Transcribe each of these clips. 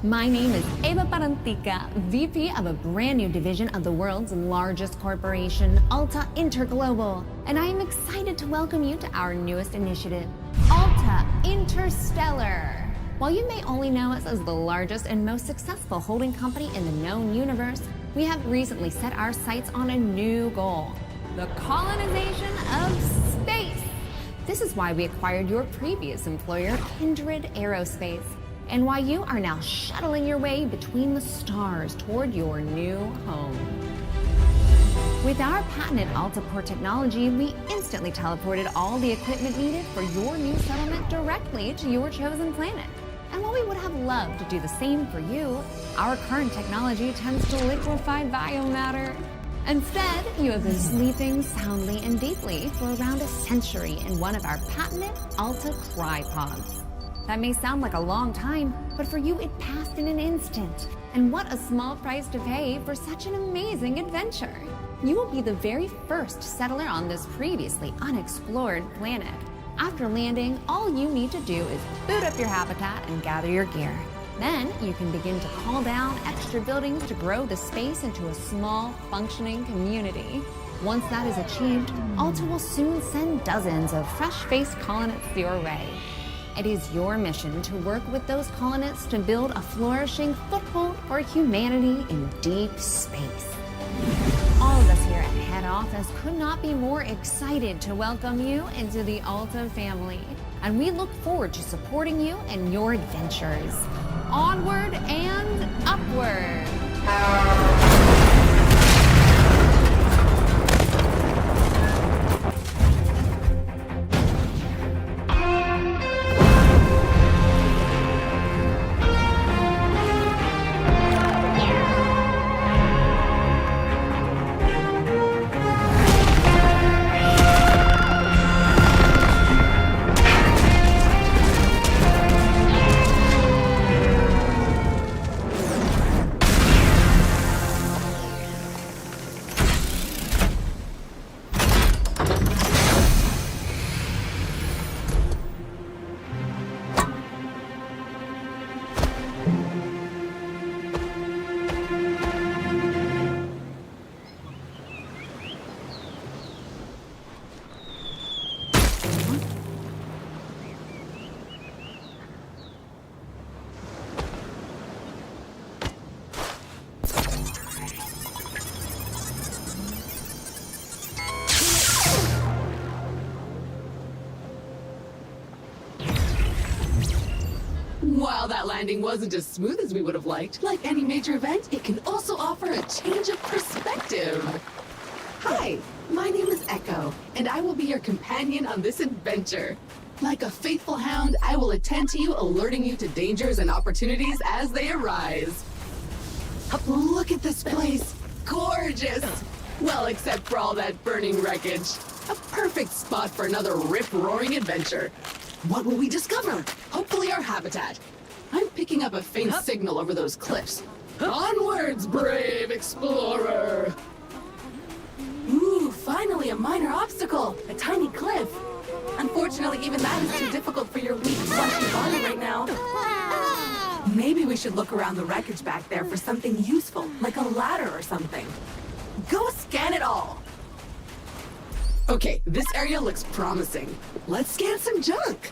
My name is Eva Parantica, VP of a brand new division of the world's largest corporation, Alta Interglobal, and I am excited to welcome you to our newest initiative, Alta Interstellar. While you may only know us as the largest and most successful holding company in the known universe, we have recently set our sights on a new goal, the colonization of space. This is why we acquired your previous employer, Kindred Aerospace, and why you are now shuttling your way between the stars toward your new home. With our patented AltaPort technology, we instantly teleported all the equipment needed for your new settlement directly to your chosen planet. And while we would have loved to do the same for you, our current technology tends to liquefy biomatter. Instead, you have been sleeping soundly and deeply for around a century in one of our patented Alta Crypods. That may sound like a long time, but for you it passed in an instant. And what a small price to pay for such an amazing adventure. You will be the very first settler on this previously unexplored planet. After landing, all you need to do is boot up your habitat and gather your gear. Then you can begin to call down extra buildings to grow the space into a small, functioning community. Once that is achieved, Alta will soon send dozens of fresh-faced colonists your way. It is your mission to work with those colonists to build a flourishing foothold for humanity in deep space. All of us here at Head Office could not be more excited to welcome you into the Alta family, and we look forward to supporting you in your adventures. Onward and upward! While that landing wasn't as smooth as we would have liked, like any major event, it can also offer a change of perspective. Hi, my name is Echo, and I will be your companion on this adventure. Like a faithful hound, I will attend to you, alerting you to dangers and opportunities as they arise. Look at this place. Gorgeous! Well, except for all that burning wreckage. A perfect spot for another rip-roaring adventure. What will we discover? Hopefully our habitat. I'm picking up a faint signal over those cliffs. Onwards, brave explorer! Ooh, finally a minor obstacle. A tiny cliff. Unfortunately, even that is too difficult for your weak, fleshy body right now. Maybe we should look around the wreckage back there for something useful, like a ladder or something. Go scan it all! Okay, this area looks promising. Let's scan some junk.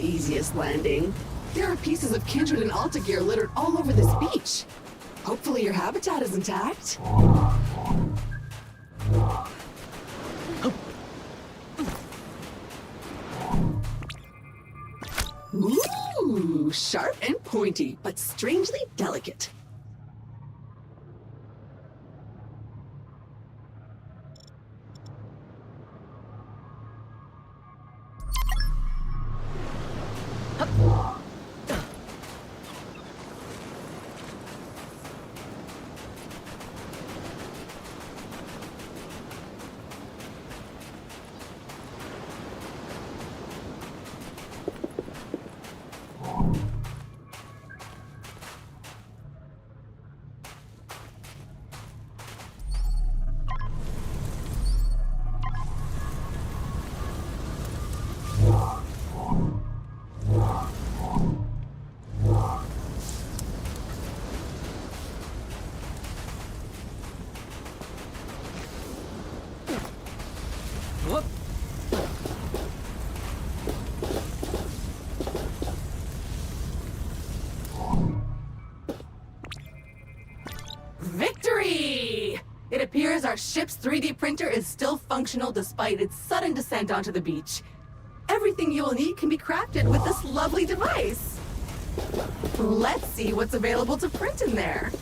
the easiest landing. There are pieces of Kindred and Alta gear littered all over this beach. Hopefully your habitat is intact. Ooh, sharp and pointy, but strangely delicate. Victory! It appears our ship's 3D printer is still functional despite its sudden descent onto the beach. Everything you will need can be crafted with this lovely device. Let's see what's available to print in there.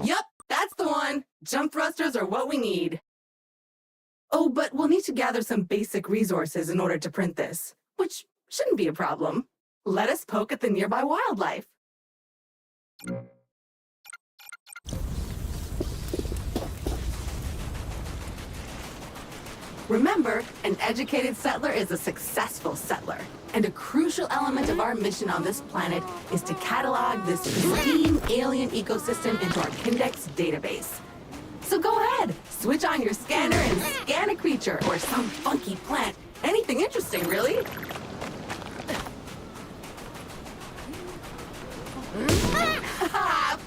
Yup, that's the one. Jump thrusters are what we need. Oh, but we'll need to gather some basic resources in order to print this, which shouldn't be a problem. Let us poke at the nearby wildlife. Remember, an educated settler is a successful settler. And a crucial element of our mission on this planet is to catalog this pristine alien ecosystem into our Kindex database. So go ahead, switch on your scanner and scan a creature or some funky plant. Anything interesting, really.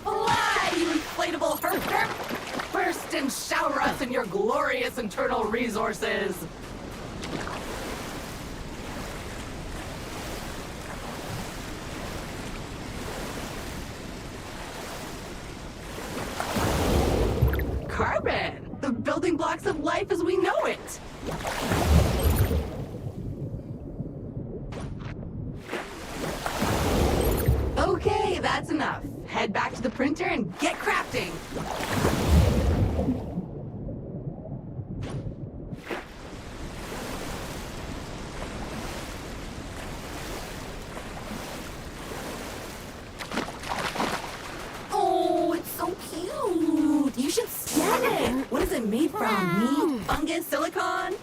Fly, you inflatable herp! Burst and shower us in your glorious internal resources! Carbon! The building blocks of life as we know it! Okay, that's enough. Head back to the printer and get crafting! Oh, it's so cute! You should scan it! What is it made from? Meat? Fungus? Silicon?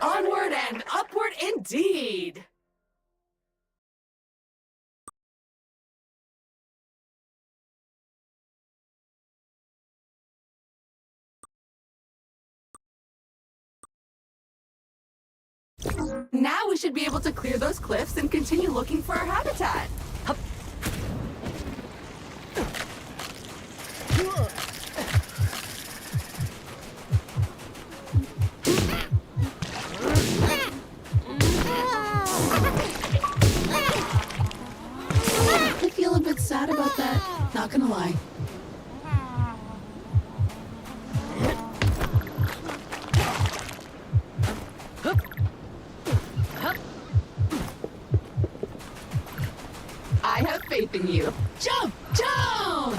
Onward and upward indeed! Now we should be able to clear those cliffs and continue looking for our habitat. Hup. I feel a bit sad about that, not gonna lie. I have faith in you. Jump! Jump!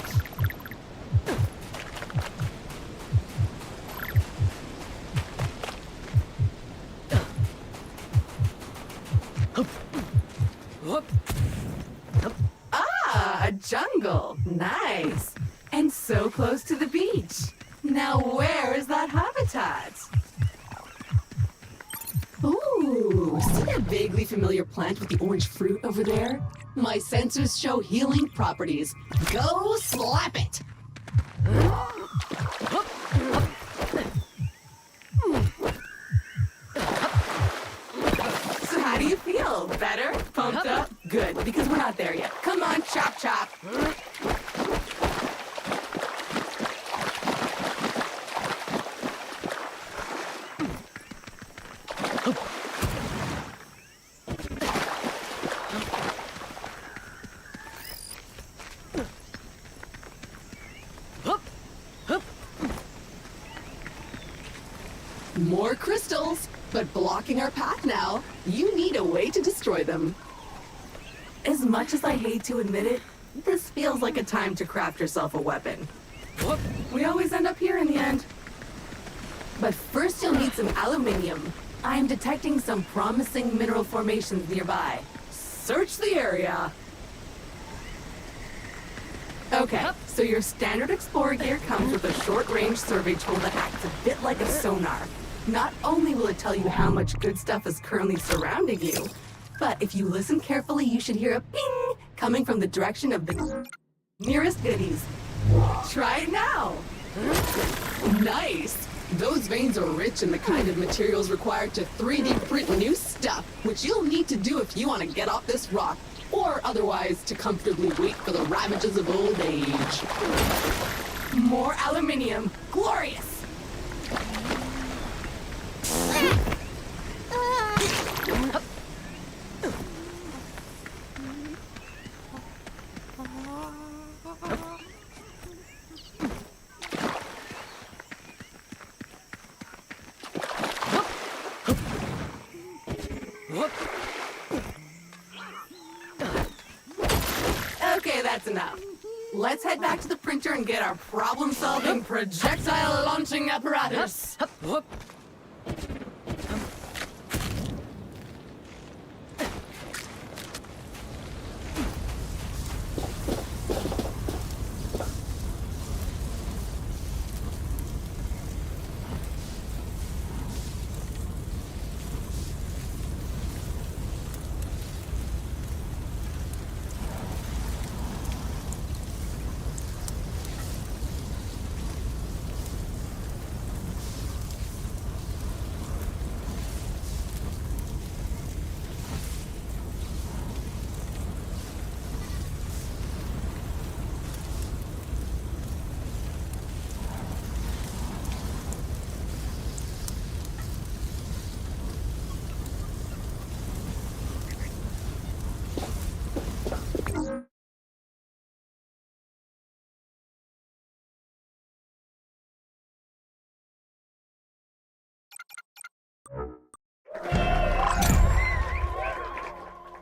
Ah, a jungle. Nice. And so close to the beach. Now where is that habitat? Ooh, see that vaguely familiar plant with the orange fruit over there? My sensors show healing properties. Go slap it! So how do you feel? Better? Pumped up? Good, because we're not there yet. Come on, chop chop. More crystals, but blocking our path now. You need a way to destroy them. As much as I hate to admit it, this feels like a time to craft yourself a weapon. We always end up here in the end. But first you'll need some aluminium. I am detecting some promising mineral formations nearby. Search the area. Okay, so your standard explorer gear comes with a short-range survey tool that acts a bit like a sonar. Not only will it tell you how much good stuff is currently surrounding you, but if you listen carefully, you should hear a ping coming from the direction of the nearest goodies. Try it now. Nice! Those veins are rich in the kind of materials required to 3D print new stuff, which you'll need to do if you want to get off this rock, or otherwise to comfortably wait for the ravages of old age. More aluminium. Glorious! Okay, that's enough. Let's head back to the printer and get our problem-solving projectile-launching apparatus.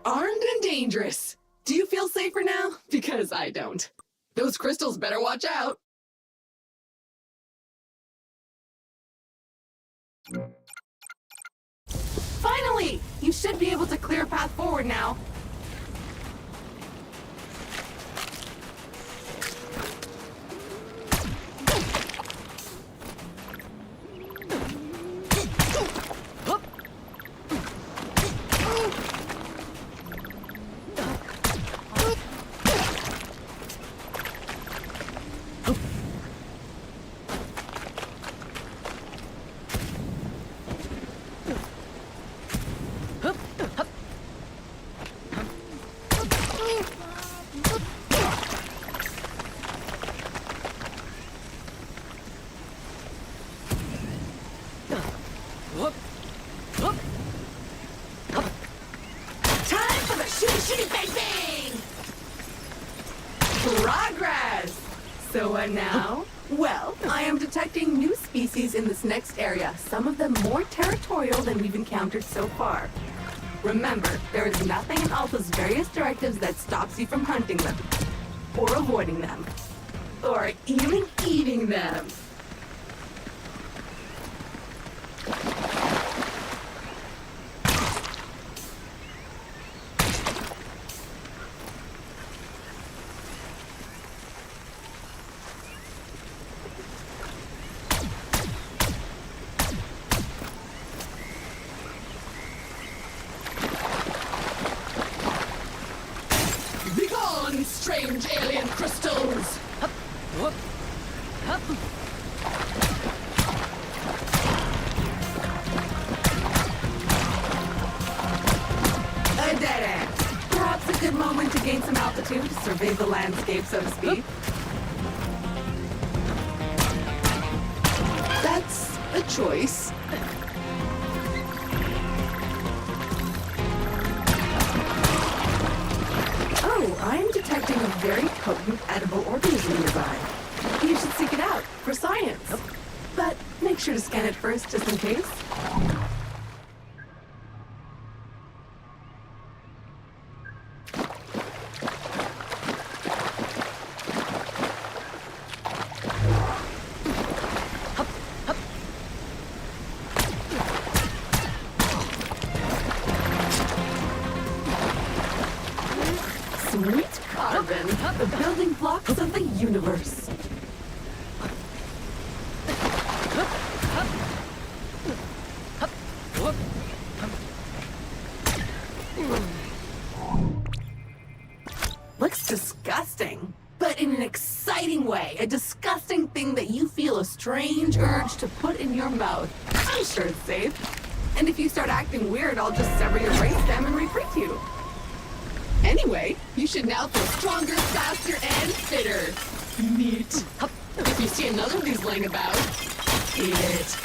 Armed and dangerous. Do you feel safer now? Because I don't. Those crystals better watch out. Finally! You should be able to clear a path forward now. Time for the shooty bang bang! Progress! So what now? Well, I am detecting new species in this next area, some of them more territorial than we've encountered so far. Remember, there is nothing in Alpha's various directives that stops you from hunting them, or avoiding them, or even eating them. gain some altitude, survey the landscape, so to speak. That's a choice. Oh, I'm detecting a very potent edible organism nearby. You should seek it out for science. But make sure to scan it first, just in case. Sweet carbon, the building blocks of the universe. Looks disgusting, but in an exciting way. A disgusting thing that you feel a strange urge to put in your mouth. I'm sure it's safe. And if you start acting weird, I'll just sever your brainstem and re-freak you. Anyway, you should now feel stronger, faster, and fitter. Neat. If you see another of these laying about, eat it.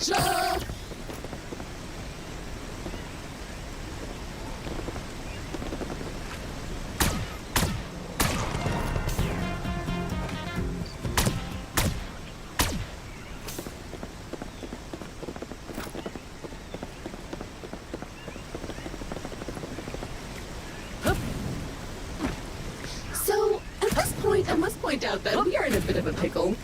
Jump! So, at this point, I must point out that we are in a bit of a pickle.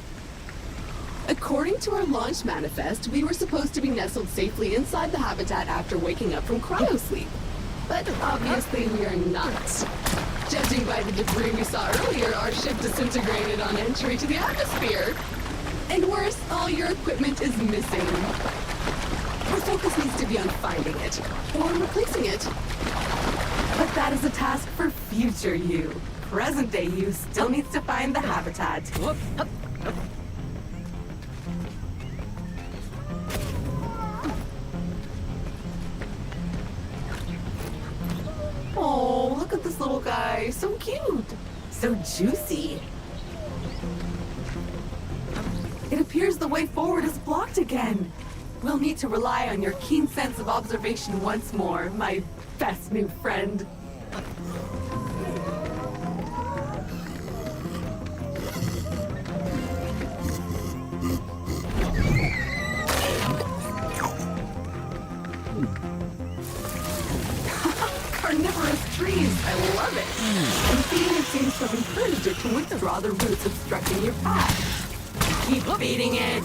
According to our launch manifest, we were supposed to be nestled safely inside the habitat after waking up from cryosleep. But obviously we are not. Judging by the debris we saw earlier, our ship disintegrated on entry to the atmosphere. And worse, all your equipment is missing. Our focus needs to be on finding it, or replacing it. But that is a task for future you. Present day you still needs to find the habitat. Oh, look at this little guy. So cute. So juicy. It appears the way forward is blocked again. We'll need to rely on your keen sense of observation once more, my best new friend. Carnivorous trees, I love it. And feeding seems to have encouraged it to withdraw the roots obstructing your path. Keep feeding it.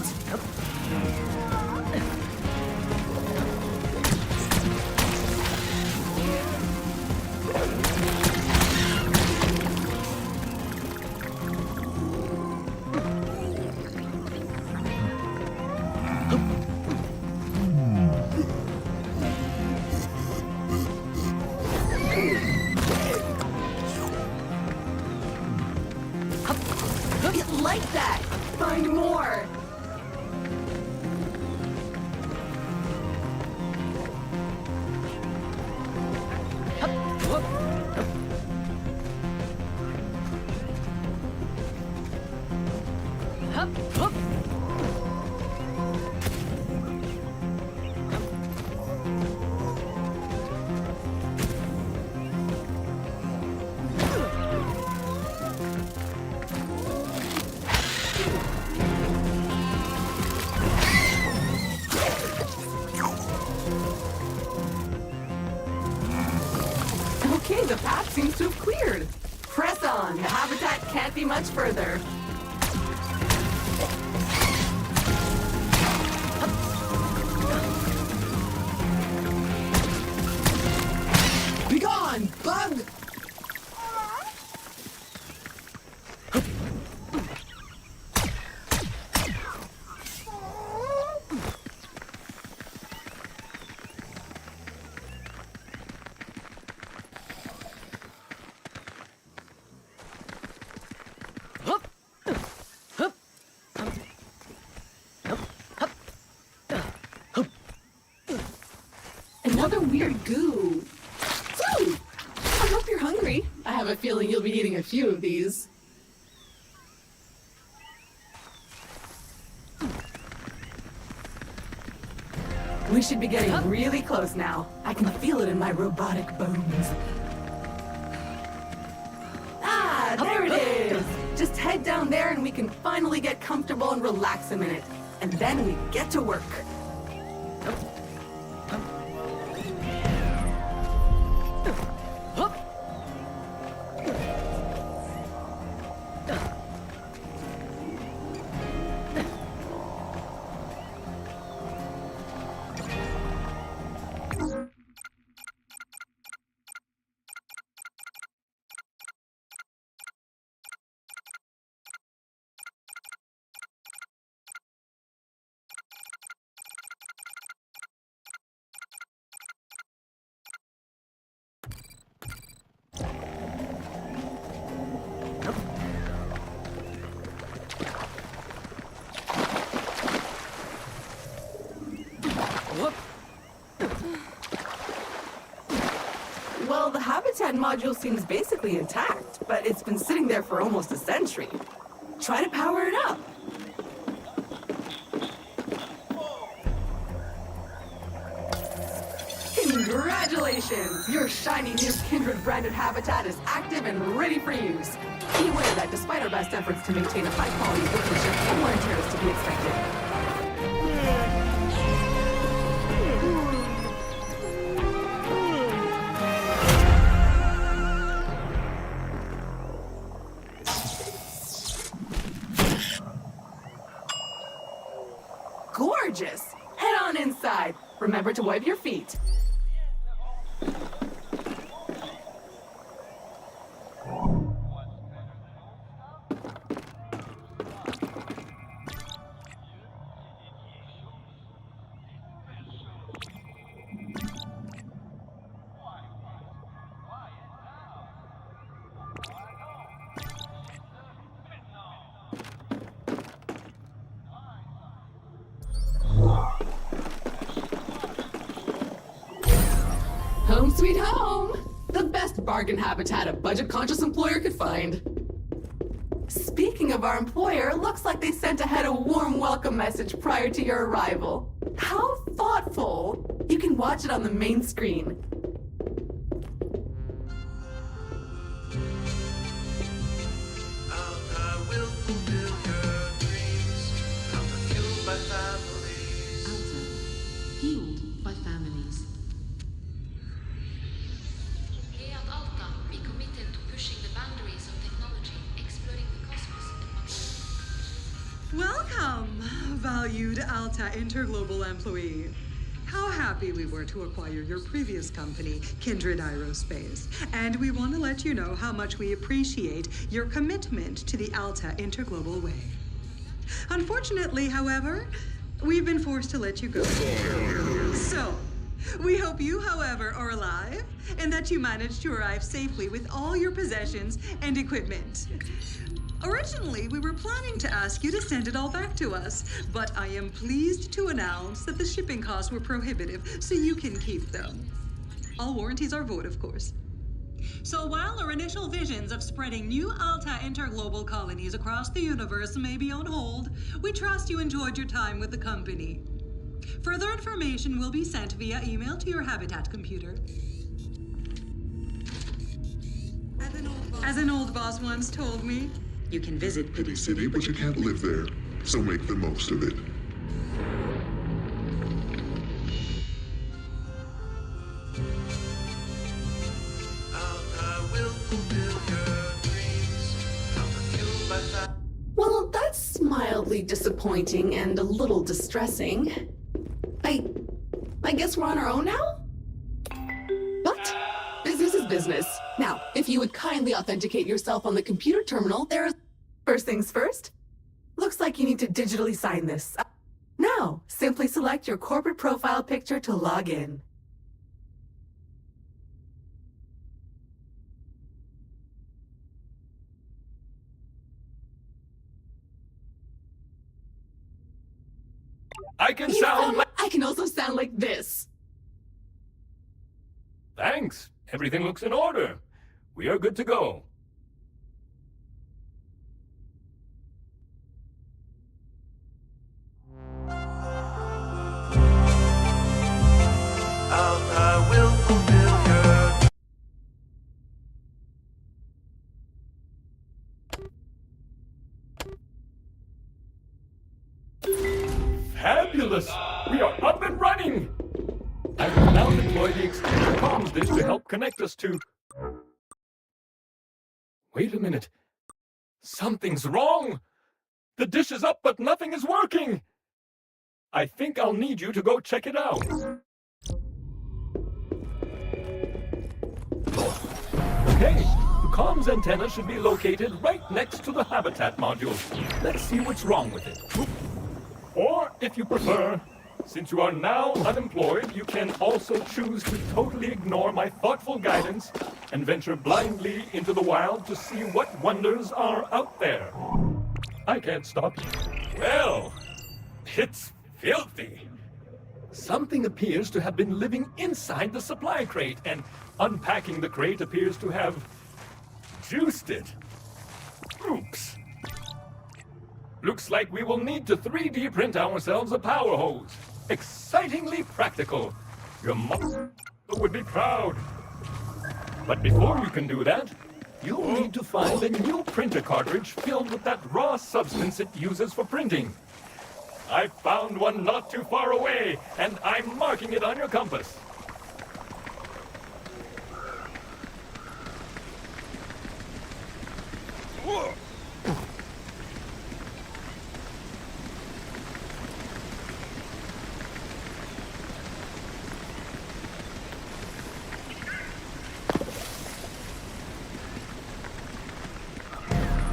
Like that! Find more! Okay, the path seems to have cleared. Press on. The habitat can't be much further. Be gone, bug! another weird goo. Food! I hope you're hungry. I have a feeling you'll be eating a few of these. We should be getting really close now. I can feel it in my robotic bones. Ah, there it is! Just head down there and we can finally get comfortable and relax a minute. And then we get to work. Well, the habitat module seems basically intact, but it's been sitting there for almost a century. Try to power it up. Congratulations! Your shiny new Kindred branded habitat is active and ready for use. Be aware that despite our best efforts to maintain a high-quality workmanship, more interior is to be expected. Gorgeous! Head on inside. Remember to wipe your feet. Home sweet home! The best bargain habitat a budget-conscious employer could find. Speaking of our employer, looks like they sent ahead a warm welcome message prior to your arrival. How thoughtful! You can watch it on the main screen. Alta will fulfill your dreams. Alta fueled by families. Alta, fueled by families. Here at Alta, we committed to pushing the boundaries of technology, exploring the cosmos and Welcome, valued Alta Interglobal employee. How happy we were to acquire your previous company, Kindred Aerospace. And we want to let you know how much we appreciate your commitment to the Alta Interglobal way. Unfortunately, however, we've been forced to let you go. So, we hope you, however, are alive and that you managed to arrive safely with all your possessions and equipment. Originally, we were planning to ask you to send it all back to us, but I am pleased to announce that the shipping costs were prohibitive, so you can keep them. All warranties are void, of course. So while our initial visions of spreading new Alta interglobal colonies across the universe may be on hold, we trust you enjoyed your time with the company. Further information will be sent via email to your Habitat computer. As an old boss once told me, you can visit Pity City, but you can't live there, so make the most of it. Alta will fulfill your dreams. Alta fueled by families. Well, that's mildly disappointing and a little distressing. I guess we're on our own now? But business is business. Now, if you would kindly authenticate yourself on the computer terminal, there's... First things first, looks like you need to digitally sign this. Now, simply select your corporate profile picture to log in. I can also sound like this. Thanks. Everything looks in order. We are good to go. I will fulfill your Fabulous! We are up and running! I will now deploy the extended comms dish to help connect us to... Wait a minute. Something's wrong! The dish is up, but nothing is working! I think I'll need you to go check it out. Okay, the comms antenna should be located right next to the habitat module. Let's see what's wrong with it. Or, if you prefer, since you are now unemployed, you can also choose to totally ignore my thoughtful guidance and venture blindly into the wild to see what wonders are out there. I can't stop you. Well, it's filthy. Something appears to have been living inside the supply crate, and unpacking the crate appears to have juiced it. Oops. Looks like we will need to 3D print ourselves a power hose. Excitingly practical. Your mother would be proud. But before you can do that, you'll need to find a new printer cartridge filled with that raw substance it uses for printing. I found one not too far away, and I'm marking it on your compass.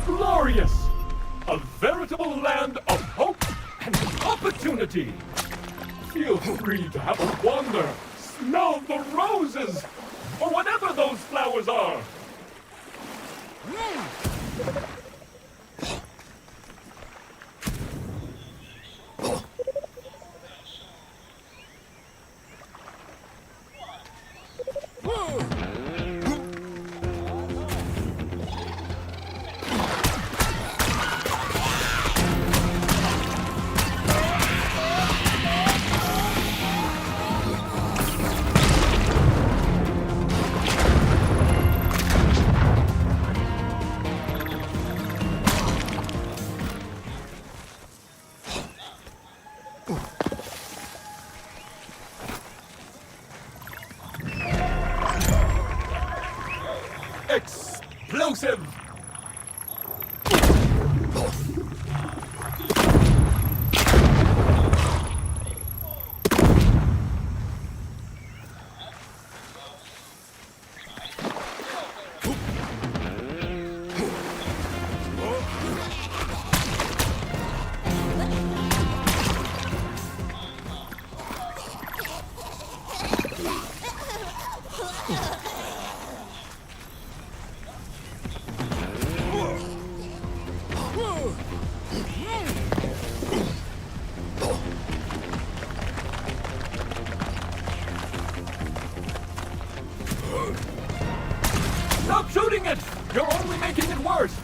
Glorious! A veritable land of hope and opportunity. Feel free to have a wander, smell the roses, or whatever those flowers are. Explosive! Stop shooting it! You're only making it worse!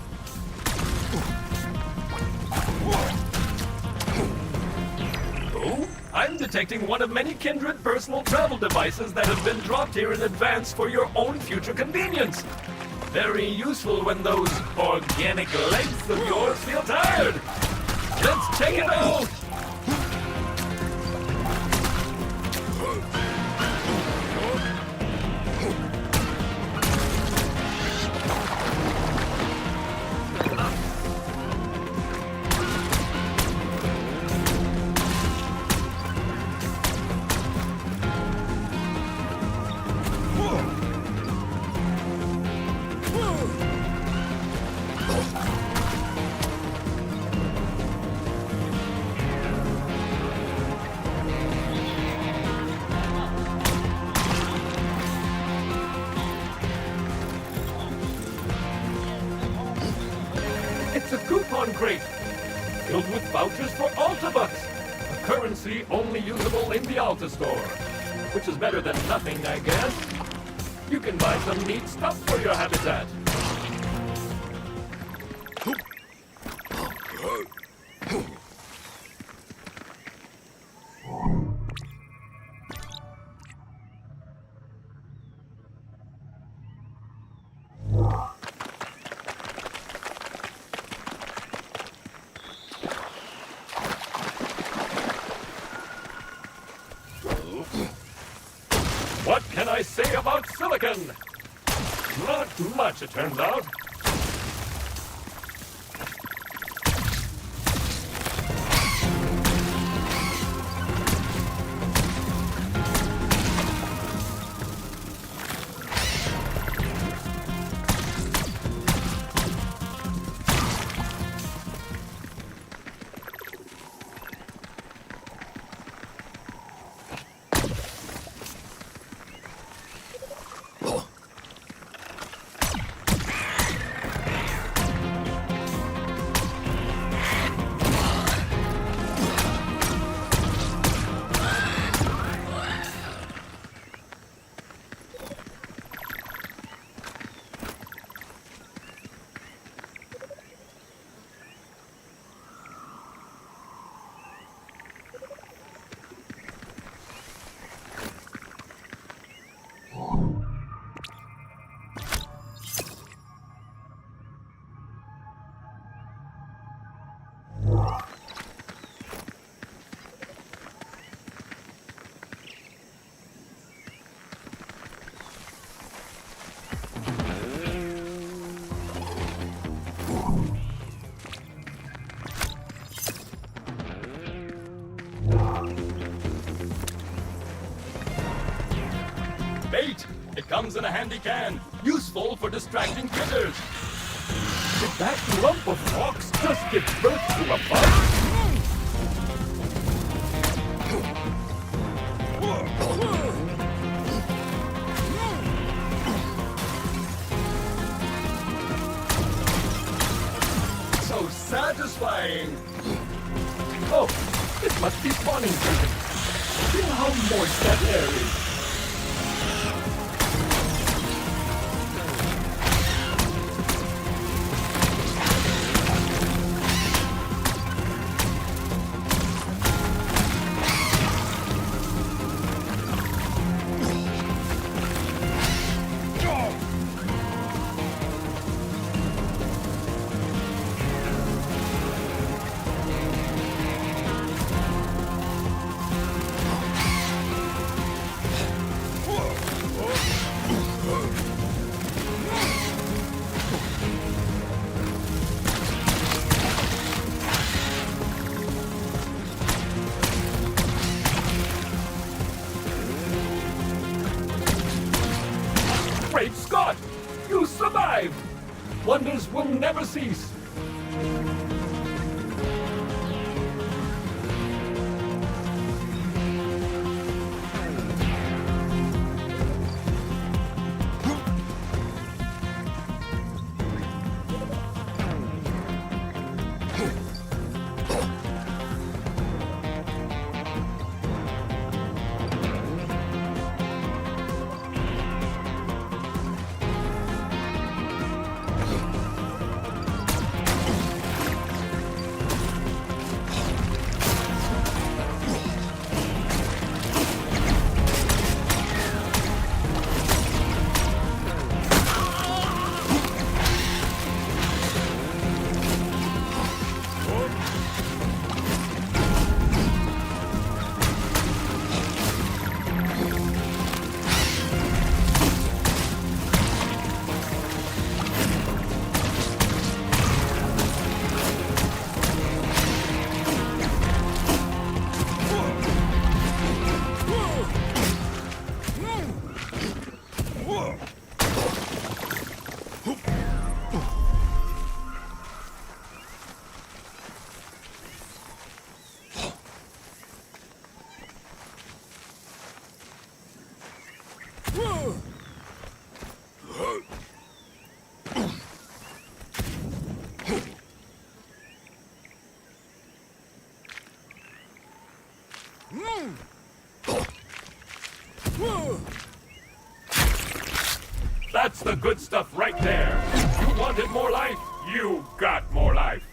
Oh, I'm detecting one of many kindred personal travel devices that have been dropped here in advance for your own future convenience. Very useful when those organic legs of yours feel tired. Let's check it out! It's a coupon crate, filled with vouchers for Alta-Bucks, a currency only usable in the Alta store, which is better than nothing, I guess. You can buy some neat stuff for your habitat. What can I say about silicon? Not much, it turns out. Bait! It comes in a handy can, useful for distracting critters. Did that lump of rocks just give birth to a bug? So satisfying! Oh, it must be spawning season. Feel how moist that air is. Great Scott! You survived! Wonders will never cease. That's the good stuff right there. You wanted more life? You got more life.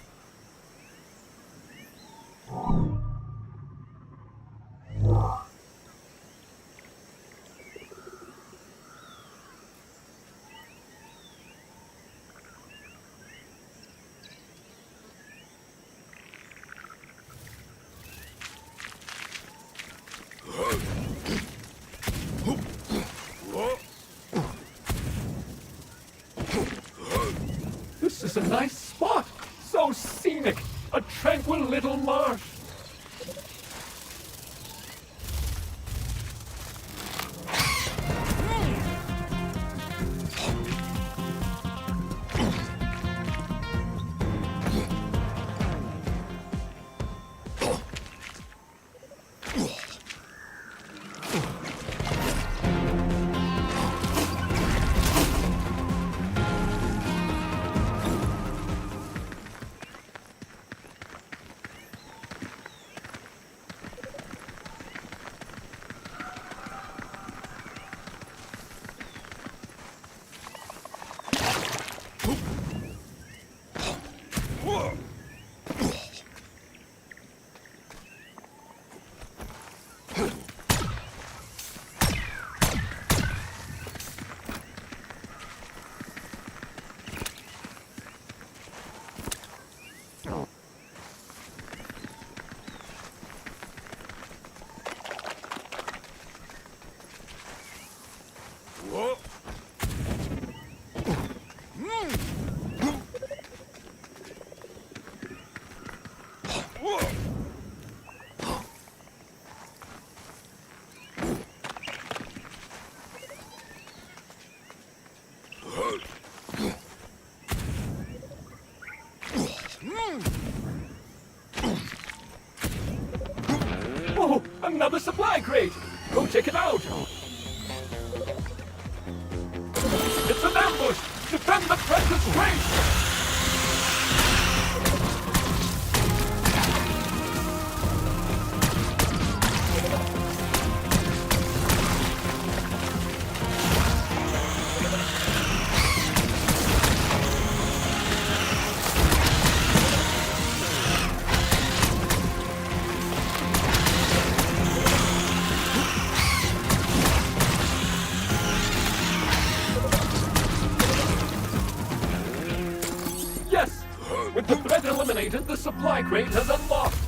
This is a nice spot. So scenic. A tranquil little marsh. Oh, another supply crate! Go check it out! It's an ambush! Defend the precious crate! With the threat eliminated, the supply crate has unlocked.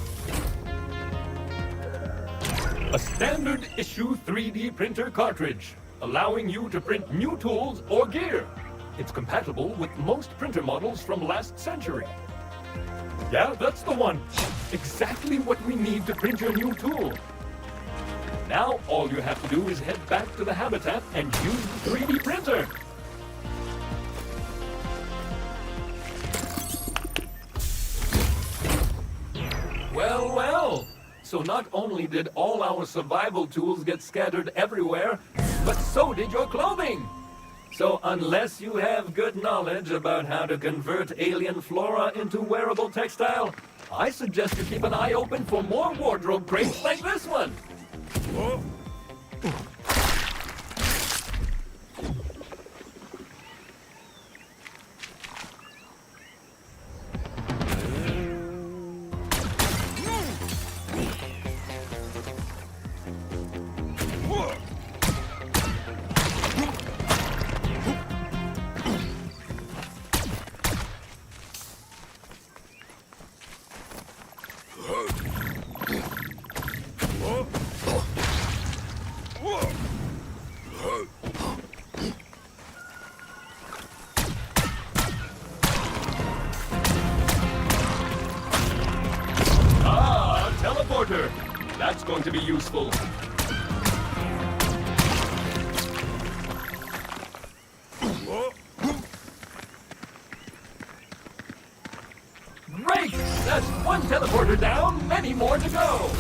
A standard issue 3D printer cartridge, allowing you to print new tools or gear. It's compatible with most printer models from last century. Yeah, that's the one. Exactly what we need to print your new tool. Now all you have to do is head back to the habitat and use the 3D printer. Well, well. So not only did all our survival tools get scattered everywhere, but so did your clothing. So unless you have good knowledge about how to convert alien flora into wearable textile, I suggest you keep an eye open for more wardrobe crates like this one. Whoa. That's going to be useful. Great! That's one teleporter down, many more to go.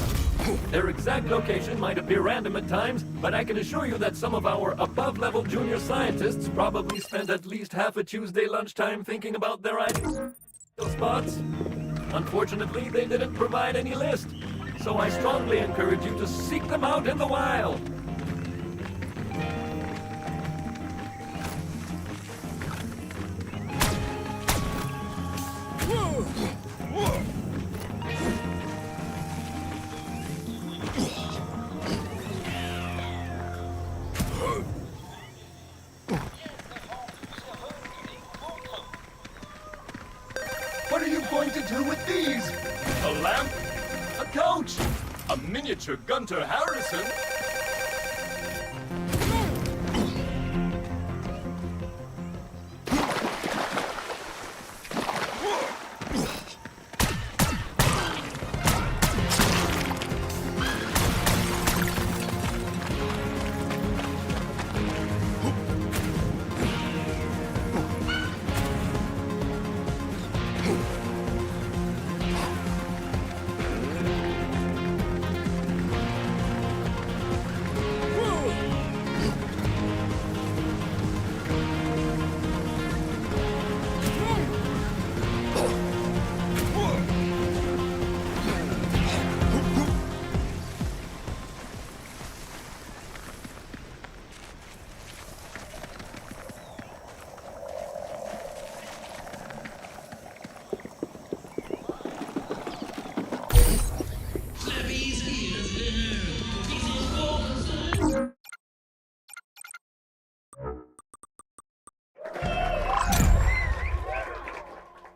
Their exact location might appear random at times, but I can assure you that some of our above-level junior scientists probably spent at least half a Tuesday lunchtime thinking about their ideal spots. Unfortunately, they didn't provide any list. So I strongly encourage you to seek them out in the wild. trees, a lamp, a couch, a miniature Gunter Harrison.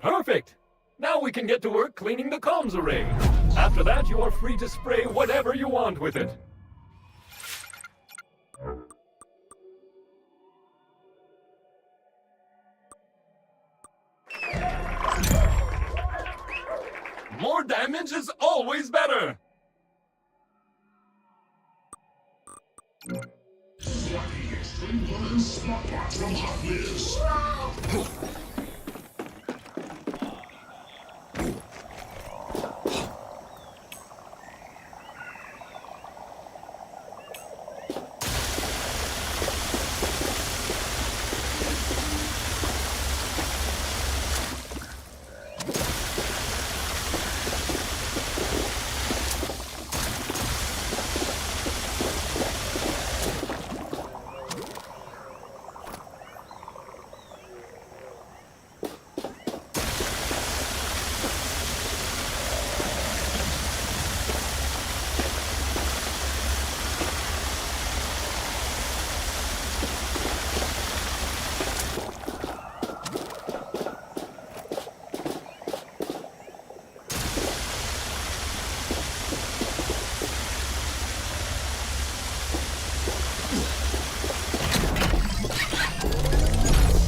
Perfect! Now we can get to work cleaning the comms array. After that, you are free to spray whatever you want with it. More damage is always better! Extreme Buttons Smart Box from Hot Whiz.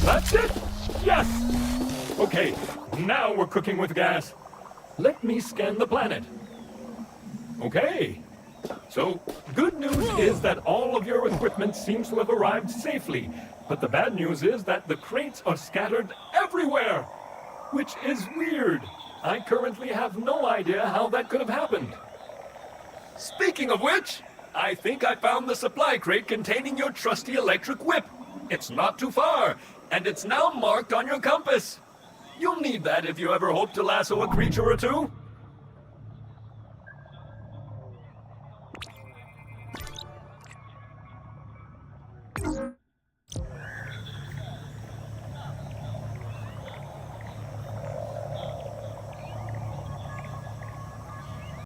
That's it? Yes! Okay, now we're cooking with gas. Let me scan the planet. Okay. So, good news is that all of your equipment seems to have arrived safely. But the bad news is that the crates are scattered everywhere. Which is weird. I currently have no idea how that could have happened. Speaking of which, I think I found the supply crate containing your trusty electric whip. It's not too far, and it's now marked on your compass. You'll need that if you ever hope to lasso a creature or two.